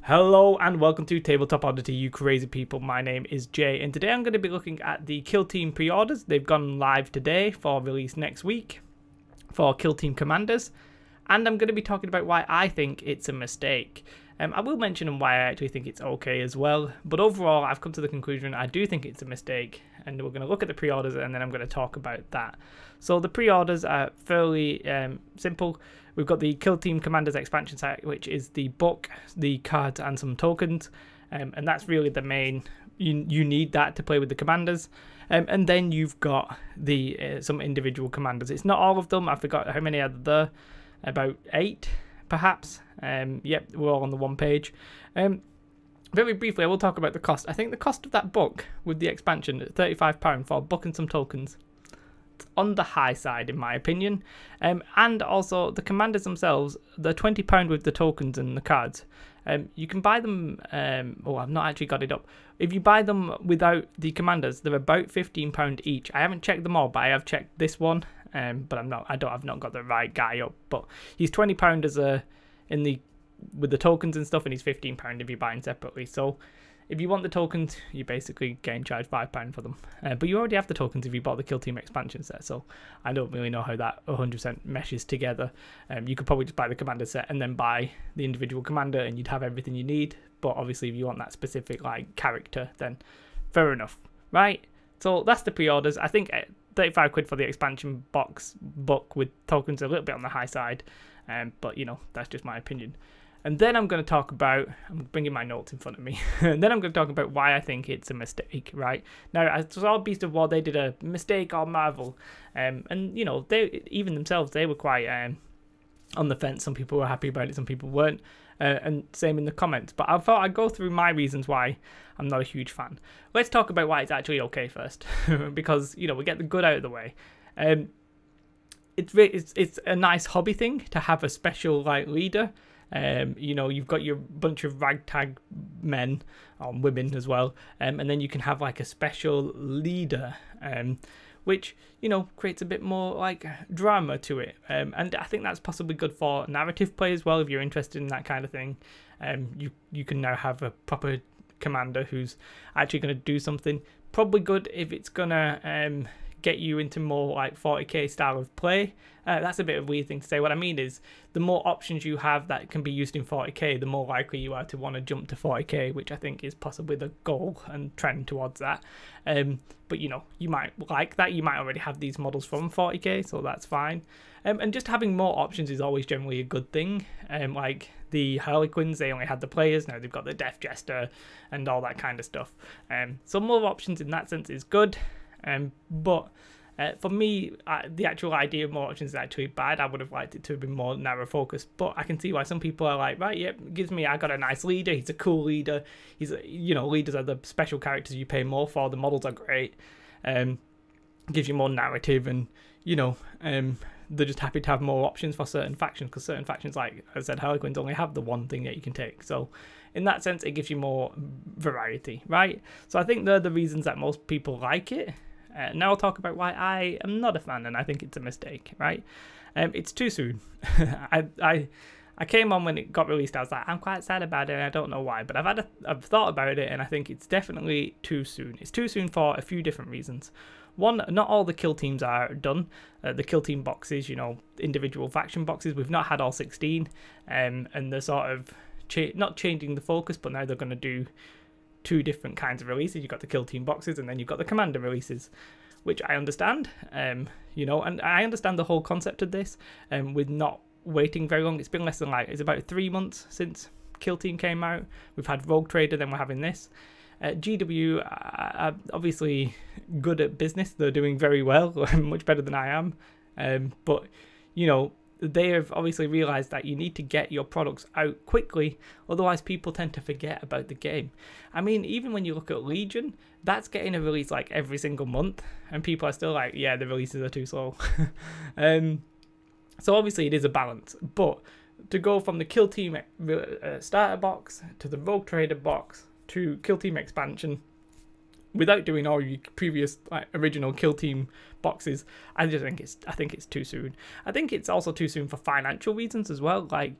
Hello and welcome to Tabletop Oddity, you crazy people. My name is Jay and today I'm going to be looking at the Kill Team pre-orders. They've gone live today for release next week for Kill Team Commanders, and I'm going to be talking about why I think it's a mistake. I will mention why I actually think it's okay as well, but overall I've come to the conclusion I do think it's a mistake, and we're going to look at the pre-orders and then I'm going to talk about that. So the pre-orders are fairly simple. We've got the Kill Team Commanders expansion set, which is the book, the cards and some tokens, and that's really the main, you need that to play with the commanders. And then you've got the some individual commanders. It's not all of them, I forgot how many are there, about 8 perhaps. Yep, we're all on the one page. Very briefly I will talk about the cost. I think the cost of that book with the expansion at £35 for a book and some tokens, on the high side in my opinion. And also the commanders themselves, they're £20 with the tokens and the cards. You can buy them, oh I've not actually got it up. If you buy them without the commanders, they're about £15 each. I haven't checked them all, but I have checked this one, but I've not got the right guy up. But he's £20 as a with the tokens and stuff, and he's £15 if you buy them separately. So if you want the tokens, you basically getting charged £5 for them. But you already have the tokens if you bought the Kill Team expansion set, so I don't really know how that 100% meshes together. You could probably just buy the commander set and then buy the individual commander and you'd have everything you need. But obviously if you want that specific like character, then fair enough, right? So that's the pre-orders. I think 35 quid for the expansion book with tokens are a little bit on the high side, but you know, that's just my opinion. And then I'm going to talk about, I'm bringing my notes in front of me, and then I'm going to talk about why I think it's a mistake, right? Now, I saw Beast of War, they did a mistake on Marvel, and, you know, they even themselves, they were quite on the fence. Some people were happy about it, some people weren't, and same in the comments. But I thought I'd go through my reasons why I'm not a huge fan. Let's talk about why it's actually okay first, because, you know, we get the good out of the way. It's a nice hobby thing to have a special, like, leader. You know, you've got your bunch of ragtag men or women as well, and then you can have like a special leader, which, you know, creates a bit more like drama to it, and I think that's possibly good for narrative play as well. If you're interested in that kind of thing, you can now have a proper commander who's actually going to do something. Probably good if it's gonna get you into more like 40k style of play. That's a bit of a weird thing to say. What I mean is, the more options you have that can be used in 40k, the more likely you are to want to jump to 40k, which I think is possibly the goal and trend towards that. But you know, you might like that, you might already have these models from 40k, so that's fine. And just having more options is always generally a good thing. Like the Harlequins, they only had the players, now they've got the Death Jester and all that kind of stuff. So more options in that sense is good. But for me, the actual idea of more options is actually bad. I would have liked it to have been more narrow focused, but I can see why some people are like, right, yep, gives me, I got a nice leader, he's a cool leader, he's, you know, leaders are the special characters you pay more for, the models are great, gives you more narrative, and, you know, they're just happy to have more options for certain factions, because certain factions, like I said, Harlequins only have the one thing that you can take. So in that sense, it gives you more variety, right? So I think they're the reasons that most people like it. Now I'll talk about why I am not a fan and I think it's a mistake, right? It's too soon. I came on when it got released. I was like, I'm quite sad about it, and I don't know why, but I've thought about it, and I think it's definitely too soon. It's too soon for a few different reasons. One, not all the kill teams are done. The kill team boxes, you know, individual faction boxes, we've not had all 16, and they're sort of not changing the focus, but now they're going to do 2 different kinds of releases. You've got the kill team boxes and then you've got the commander releases, which I understand, you know, and I understand the whole concept of this, with not waiting very long. It's been less than it's about 3 months since Kill Team came out. We've had Rogue Trader, then we're having this. GW are obviously good at business. They're doing very well, much better than I am, but, you know, they have obviously realised that you need to get your products out quickly, otherwise people tend to forget about the game. I mean, even when you look at Legion, that's getting a release like every single month, and people are still like, yeah, the releases are too slow. So obviously it is a balance, but to go from the Kill Team starter box to the Rogue Trader box to Kill Team expansion, without doing all your previous original Kill Team boxes, I think it's too soon. I think it's also too soon for financial reasons as well. Like,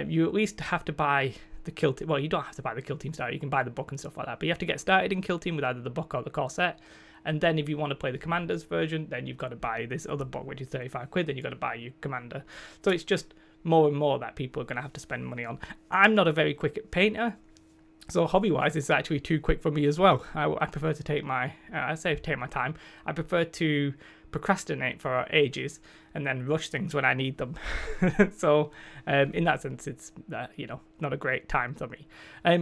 you at least have to buy the Kill Team. Well, you don't have to buy the Kill Team starter. You can buy the book and stuff like that. But you have to get started in Kill Team with either the book or the core set. And then if you want to play the Commanders version, then you've got to buy this other book, which is 35 quid. Then you've got to buy your Commander. So it's just more and more that people are going to have to spend money on. I'm not a very quick painter. So hobby-wise, it's actually too quick for me as well. I prefer to take my, take my time. I prefer to procrastinate for ages and then rush things when I need them. So in that sense, it's not a great time for me.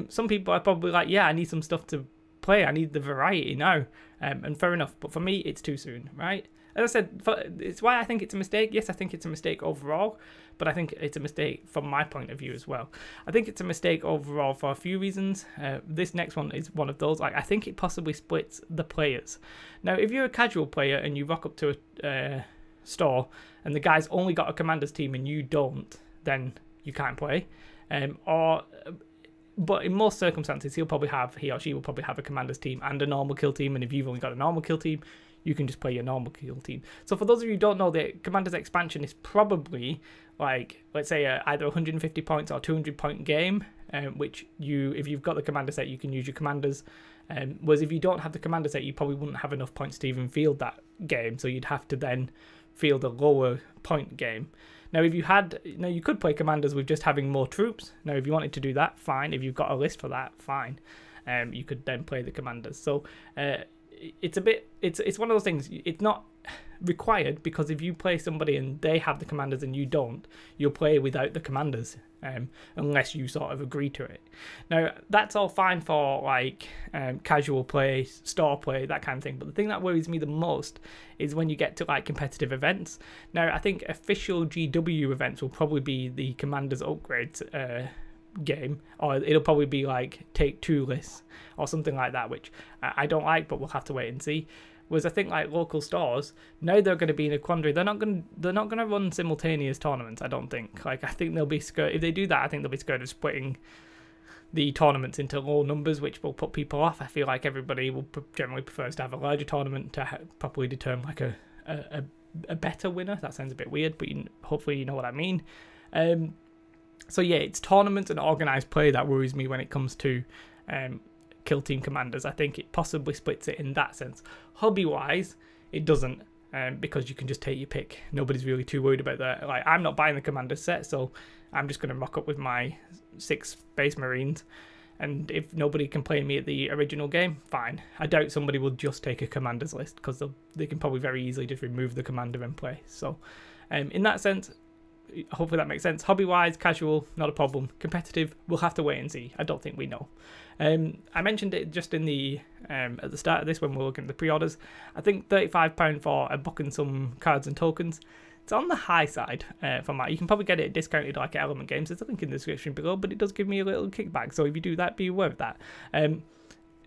Some people are probably like, yeah, I need some stuff to play. I need the variety now, and fair enough. But for me, it's too soon, right? As I said, it's why I think it's a mistake. Yes, I think it's a mistake overall, but I think it's a mistake from my point of view as well. I think it's a mistake overall for a few reasons. This next one is one of those. Like, I think it possibly splits the players. Now, if you're a casual player and you rock up to a store and the guy's only got a Commanders team and you don't, then you can't play. But in most circumstances, he or she will probably have a Commanders team and a normal kill team. And if you've only got a normal kill team, you can just play your normal kill team. So for those of you who don't know, the Commanders expansion is probably like, let's say either 150 points or 200 point game, which if you've got the Commander set, you can use your Commanders. Whereas if you don't have the Commander set, you probably wouldn't have enough points to even field that game. So you'd have to then field a lower point game. Now, if you could play Commanders with just having more troops. Now, if you wanted to do that, fine. If you've got a list for that, fine. You could then play the Commanders. So it's one of those things. It's not required, because if you play somebody and they have the Commanders and you don't, you'll play without the Commanders, unless you sort of agree to it. Now, that's all fine for like casual play, store play, that kind of thing. But the thing that worries me the most is when you get to like competitive events. Now, I think official GW events will probably be the Commanders upgrades game, or it'll probably be like take two lists or something like that, which I don't like, but we'll have to wait and see. Whereas I think like local stores, now they're going to be in a quandary. They're not going to run simultaneous tournaments, I don't think. Like, I think they'll be scared. If they do that, I think they'll be scared of splitting the tournaments into low numbers, which will put people off. I feel like everybody will generally prefer to have a larger tournament to properly determine like a better winner. That sounds a bit weird, but hopefully you know what I mean. So yeah, it's tournaments and organised play that worries me when it comes to Kill Team Commanders. I think it possibly splits it in that sense. Hobby-wise, it doesn't, because you can just take your pick. Nobody's really too worried about that. Like, I'm not buying the Commander set, so I'm just going to rock up with my 6 Space Marines. And if nobody can play me at the original game, fine. I doubt somebody will just take a Commanders list, because they can probably very easily just remove the Commander and play. So in that sense, hopefully that makes sense. Hobby-wise, casual, not a problem. Competitive, we'll have to wait and see. I don't think we know. I mentioned it just in the at the start of this when we were looking at the pre-orders. I think £35 for a book and some cards and tokens. It's on the high side for my. You can probably get it discounted like at Element Games. There's a link in the description below, but it does give me a little kickback. So if you do that, be aware of that.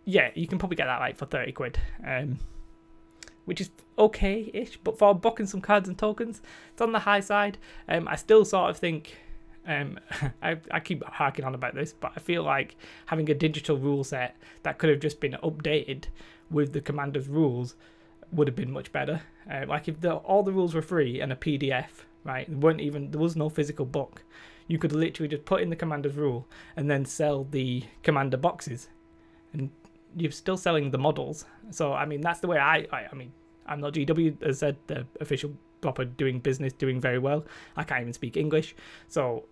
Yeah, you can probably get that like for 30 quid. Which is okay-ish, but for a book and some cards and tokens, it's on the high side. I still sort of think, I keep harking on about this, but I feel like having a digital rule set that could have just been updated with the Commander's rules would have been much better. Like if all the rules were free and a PDF, right? There was no physical book. You could literally just put in the Commander's rule and then sell the Commander boxes, and you're still selling the models. So I mean, that's the way I mean, I'm not GW, as said, the official proper doing business, doing very well. I can't even speak English, so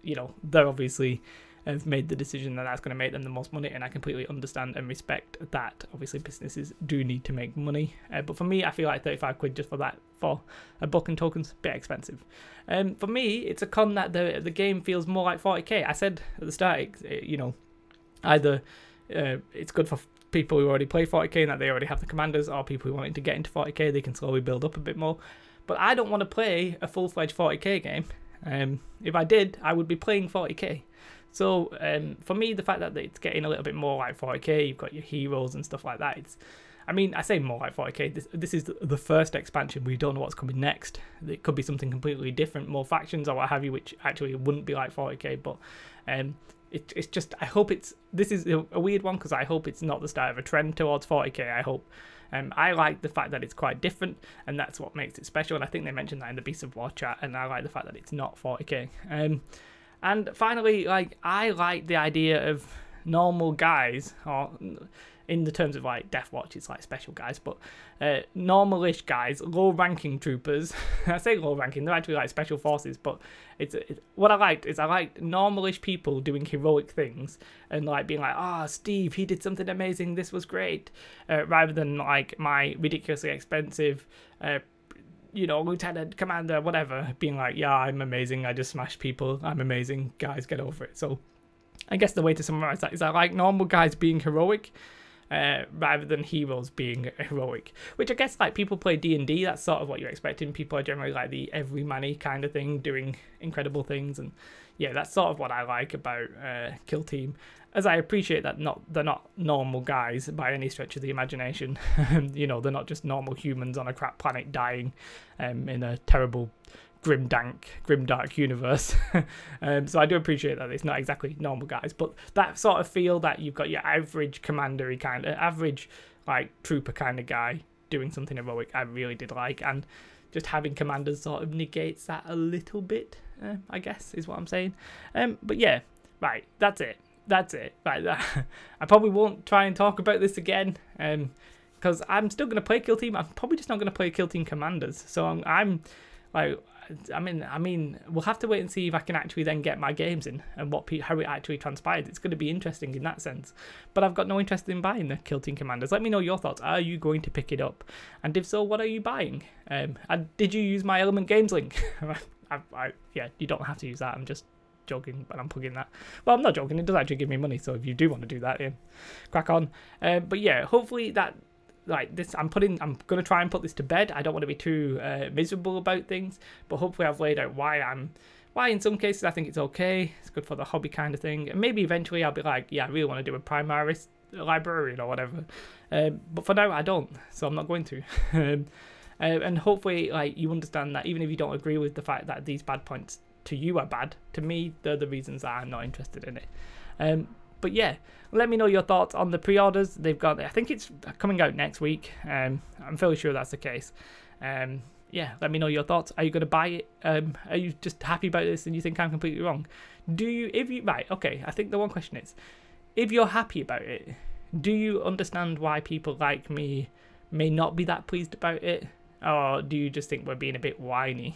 they're obviously have made the decision that that's going to make them the most money, and I completely understand and respect that. Obviously businesses do need to make money, but for me, I feel like 35 quid just for that, for a book and tokens, a bit expensive. For me, it's a con that the game feels more like 40k. I said at the start, either it's good for people who already play 40k and that they already have the Commanders, or people who wanting to get into 40k, they can slowly build up a bit more. But I don't want to play a full-fledged 40k game. If I did, I would be playing 40k. So for me, the fact that it's getting a little bit more like 40k, you've got your heroes and stuff like that. I say more like 40k. This is the first expansion. We don't know what's coming next. It could be something completely different, more factions or what have you, which actually wouldn't be like 40k. But it's just, I hope this is a weird one, because I hope it's not the start of a trend towards 40k. I hope. I like the fact that it's quite different, and that's what makes it special. And I think they mentioned that in the Beasts of War chat, and I like the fact that it's not 40k. And finally, like, I like the idea of normal guys, or in the terms of like Death Watch, it's like special guys, but normalish guys, low-ranking troopers. I say low-ranking, they're actually like special forces, but what I liked is I liked normalish people doing heroic things and like being like, oh, Steve, he did something amazing, this was great, rather than like my ridiculously expensive lieutenant, commander, whatever, being like, yeah, I'm amazing, I just smashed people, I'm amazing, guys, get over it. So I guess the way to summarize that is I like normal guys being heroic, rather than heroes being heroic, which I guess like people play D&D, that's sort of what you're expecting. People are generally like the everyman-y kind of thing, doing incredible things, and yeah, that's sort of what I like about Kill Team, as I appreciate that they're not normal guys by any stretch of the imagination. They're not just normal humans on a crap planet dying in a terrible grim dark universe. So I do appreciate that it's not exactly normal guys, but that sort of feel that you've got your average commandery kind of average like trooper kind of guy doing something heroic, I really did like, and just having commanders sort of negates that a little bit, I guess is what I'm saying. But yeah, right, that's it right. I probably won't try and talk about this again, because I'm still going to play Kill Team. I'm probably just not going to play Kill Team Commanders, so I'm like, I mean, we'll have to wait and see if I can actually then get my games in and how it actually transpires. It's going to be interesting in that sense. But I've got no interest in buying the Kill Team Commanders. Let me know your thoughts. Are you going to pick it up? And if so, what are you buying? And did you use my Element Games link? Yeah, you don't have to use that. I'm just joking, but I'm plugging that. Well, I'm not joking. It does actually give me money. So if you do want to do that, crack on. But yeah, hopefully that. Like this, I'm gonna try and put this to bed. I don't want to be too miserable about things, but hopefully I've laid out why in some cases I think it's okay. It's good for the hobby kind of thing, and maybe eventually I'll be like, yeah, I really want to do a Primaris librarian or whatever. But for now I don't, so I'm not going to. And hopefully, like, you understand that even if you don't agree with the fact that these bad points to you are bad, to me they're the reasons that I'm not interested in it. But yeah, let me know your thoughts on the pre-orders. They've got, I think it's coming out next week. I'm fairly sure that's the case. Yeah, let me know your thoughts. Are you going to buy it? Are you just happy about this and you think I'm completely wrong? Right, okay, I think the one question is, if you're happy about it, do you understand why people like me may not be that pleased about it? Or do you just think we're being a bit whiny?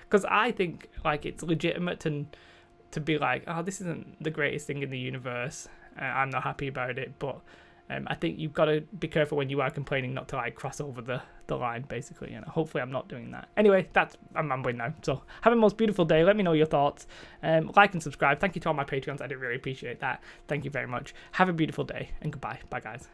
Because I think like it's legitimate to be like, oh, this isn't the greatest thing in the universe, I'm not happy about it, but I think you've got to be careful when you are complaining not to like cross over the line, basically. Hopefully I'm not doing that. Anyway, I'm rambling now, so have a most beautiful day. Let me know your thoughts, like and subscribe. Thank you to all my Patreons, I do really appreciate that. Thank you very much. Have a beautiful day and goodbye. Bye guys.